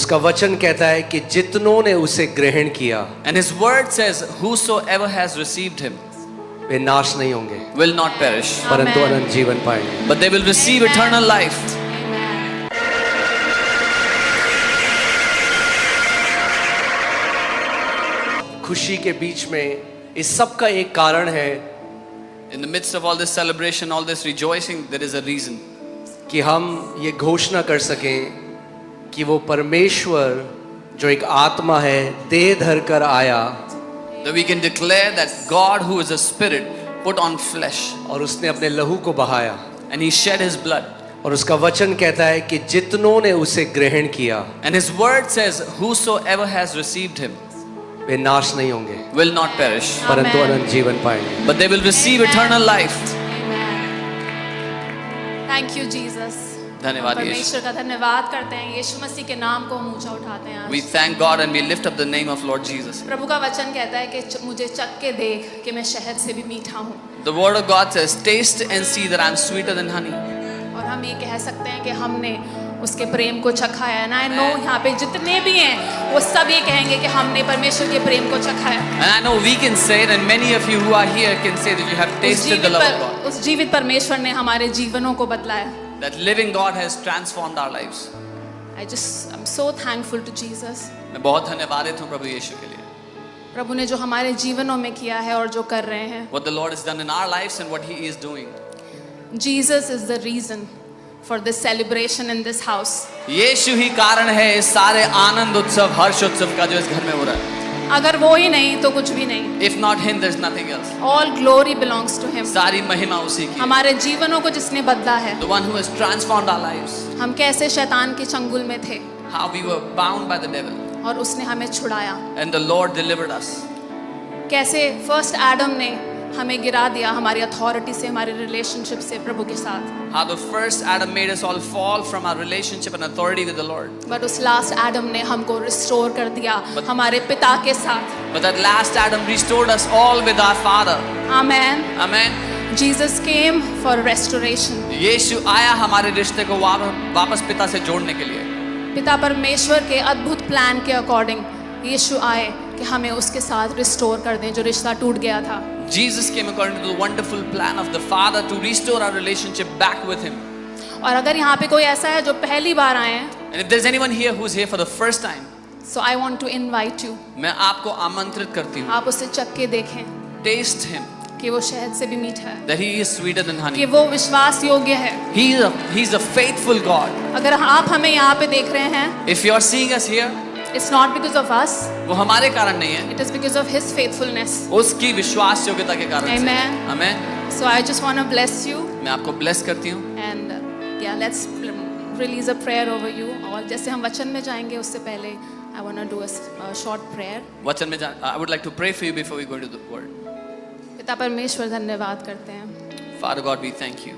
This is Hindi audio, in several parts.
उसका वचन कहता है कि जितनों ने उसे ग्रहण किया, And his word says, whosoever has received him वे नाश नहीं होंगे will not perish, परंतु अनंत जीवन पाएंगे। but they will receive eternal life. खुशी के बीच में इस सब का एक कारण है In the midst of all this celebration, all this rejoicing, there is a reason. कि हम ये घोषणा कर सकें कि वो परमेश्वर जो एक आत्मा है देह धर कर आया That we can declare that God, who is a spirit, put on flesh और उसने अपने लहू को बहाया, and he shed his blood. और उसका वचन कहता है कि जितनों ने उसे ग्रहण किया And his word says, whosoever has received him वे नाश नहीं होंगे will not perish, परंतु अनंत जीवन पाएंगे। but they will receive eternal life. Thank you Jesus. धन्यवाद यीशु। परमेश्वर का धन्यवाद करते हैं, यीशु मसीह के नाम को हम ऊंचा उठाते हैं आज। We thank God and we lift up the name of Lord Jesus. प्रभु का वचन कहता है कि मुझे चख के देख कि मैं शहद से भी मीठा हूँ। The word of God says, taste and see that I am sweeter than honey. और हम ये कह सकते हैं कि हमने उसके प्रेम को चखा है। And I know यहाँ पे जितने भी हैं वो सब ये कहेंगे कि हमने परमेश्वर के प्रेम को चखा है। And I know we can say it, and many of you who are here can say that you have tasted the love of God. उस जीवित परमेश्वर ने हमारे जीवनों को बदला है। That living God has transformed our lives. I'm so thankful to Jesus। मैं बहुत धन्यवादित हूँ प्रभु यीशु के लिए। प्रभु ने जो हमारे जीवनों में किया है और जो कर रहे हैं। What the Lord has done in our lives and what He is doing. Jesus is the reason for this celebration in this house। यीशु ही कारण है इस सारे आनंद उत्सव हर्ष उत्सव का जो इस घर में हो रहा है। अगर वो ही नहीं तो कुछ भी नहीं। If not Him, there's nothing else. All glory belongs to Him। सारी महिमा उसी की। हमारे जीवनों को जिसने बदला है। The one who has transformed our lives. हम कैसे शैतान के चंगुल में थे। How we were bound by the devil. और उसने हमें छुड़ाया। And the Lord delivered us. कैसे फर्स्ट एडम ने हमें गिरा दिया हमारी अथॉरिटी से, हमारे रिलेशनशिप से प्रभु के साथ। How the first Adam made us all fall from our relationship and authority with the Lord. But उस लास्ट एडम ने हमको रिस्टोर कर दिया हमारे पिता के साथ। But that last Adam restored us all with our Father. Amen. Amen. Jesus came for restoration। यीशु आया हमारे रिश्ते को वापस पिता से जोड़ने के लिए। पिता परमेश्वर के अद्भुत प्लान के अकॉर्डिंग यीशु आए कि हमें उसके साथ रिस्टोर कर दें जो रिश्ता टूट गया था। Jesus came according to the wonderful plan of the Father to restore our relationship back with Him. और अगर यहाँ पे कोई ऐसा है जो पहली बार आए हैं, And if there's anyone here who's here for the first time, so I want to invite you। मैं आपको आमंत्रित करती हूँ। आप उसे चख के देखें Taste Him, कि वो शहद से भी मीठा है, that He is sweeter than कि honey. वो विश्वास योग्य है। He's a faithful God. अगर आप हमें यहाँ पे देख रहे हैं, If you are seeing us here, it's not because of us, वो हमारे कारण नहीं है, it is because of His faithfulness। उसकी विश्वास योग्यता के कारण से। Amen। Amen. So I just want to bless you मैं आपको bless करती हूँ। and yeah, let's release a prayer over you। और जैसे हम वचन में जाएंगे उससे पहले I want to do a short prayer। वचन में I would like to pray for you before we go into the word. पिता परमेश्वर धन्यवाद करते हैं Father God, we thank you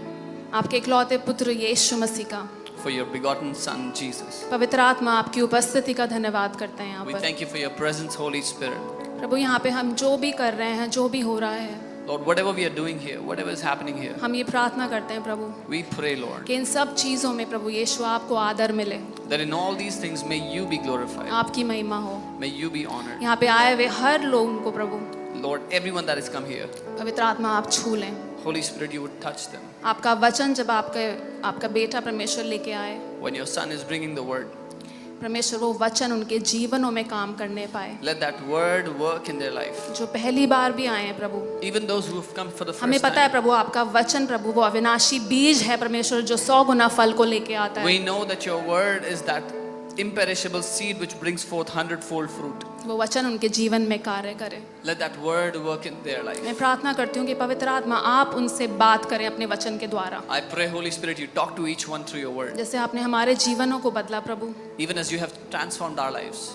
आपके इकलौते पुत्र यीशु मसीह का, for your begotten Son Jesus. पवित्र आत्मा आपकी उपस्थिति का धन्यवाद करते हैं यहाँ We पर। thank you for your presence, Holy Spirit. प्रभु यहाँ पे हम जो भी कर रहे हैं, जो भी हो रहा है, Lord, whatever we are doing here, whatever is happening here, हम ये प्रार्थना करते हैं प्रभु we pray, Lord, कि इन सब चीज़ों में प्रभु यीशु आपको आदर मिले, that in all these things may you be glorified, आपकी महिमा हो। may you be honored. यहाँ पे आए हुए हर लोगों को प्रभु Lord, everyone that has come here, पवित्र आत्मा आप छू लें। Holy Spirit, you would touch them. आपका वचन जब आपका बेटा परमेश्वर लेके आए, When your Son is bringing the word, परमेश्वर वो वचन उनके जीवनों में काम करने पाए। let that word work in their life. जो पहली बार भी आए हैं प्रभु, Even those who have come for the हमें first पता है time, प्रभु आपका वचन प्रभु वो अविनाशी बीज है परमेश्वर, जो 100 गुना फल को लेके आता है। we know that your word is that imperishable seed which brings forth 100-fold fruit. वो वचन उनके जीवन में कार्य करे। Let that word work in their life. मैं प्रार्थना करती हूँ कि पवित्र आत्मा आप उनसे बात करें अपने वचन के द्वारा, I pray, Holy Spirit, you talk to each one through your word. जैसे आपने हमारे जीवनों को बदला प्रभु। Even as you have transformed our lives.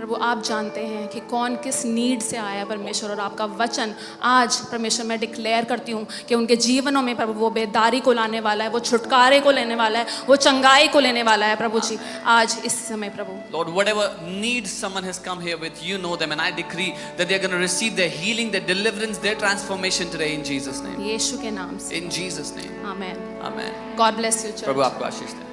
प्रभु आप जानते हैं कि कौन किस नीड से आया परमेश्वर, और आपका वचन आज परमेश्वर मैं डिक्लेयर करती हूँ कि उनके जीवनों में प्रभु वो बेदारी को लाने वाला है, वो छुटकारे को लेने वाला है, वो चंगाई को लेने वाला है प्रभु जी आज इस समय प्रभु। Lord, whatever needs someone has come here with, you know them, and I decree that they are going to receive their healing, their deliverance, their transformation today in Jesus' name. यीशु के नाम से In Jesus' name. Amen. Amen. God bless you church. प्रभु आपको आशीष दे।